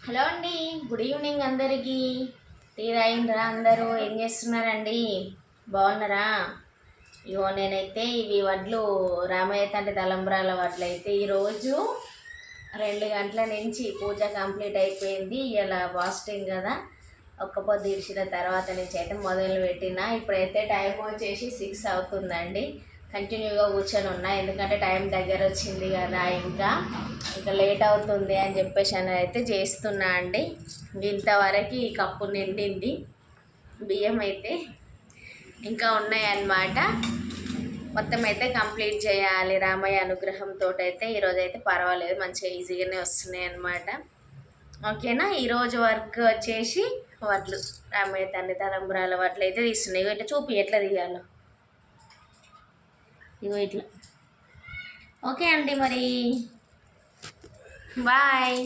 Hello అండి, good evening అందరికీ. Tea తాగిండ్రా? అందరూ ఏం చేస్తున్నారండి? బాగున్నారా? ఇగో నేనైతే ఇవి వడ్లు రామయ్య తండ్రి తలంబ్రాల వడ్లు అయితే ఈరోజు 2 గంటల నుంచి పూజ కంప్లీట్ అయిపోయింది. ఇలా ఫాస్టింగ్ కదా, ఒక్క పొద్దు ఇడిచిన తర్వాత నుంచి అయితే మొదలు పెట్టిన. ఇప్పుడైతే టైం వచ్చేసి 6 అవుతుందండి. కంటిన్యూగా కూర్చొని ఉన్నా, ఎందుకంటే టైం దగ్గర వచ్చింది కదా, ఇంకా లేట్ అవుతుంది అని చెప్పేసి అని అయితే చేస్తున్నా అండి. ఇంతవరకు ఈ కప్పు నిండింది. బియ్యం అయితే ఇంకా ఉన్నాయన్నమాట. మొత్తం అయితే కంప్లీట్ చేయాలి. రామయ్య అనుగ్రహంతో అయితే ఈరోజైతే పర్వాలేదు, మంచిగా ఈజీగానే వస్తున్నాయి అన్నమాట. ఓకేనా. ఈరోజు వర్క్ వచ్చేసి వడ్లు, రామయ్య తండ్రి తలంబ్రాల వడ్లు అయితే తీస్తున్నాయి. ఇట్లా చూపి ఎట్లా తీయాలో, ఇగో ఇట్లా. ఓకే అండి, మరి బాయ్.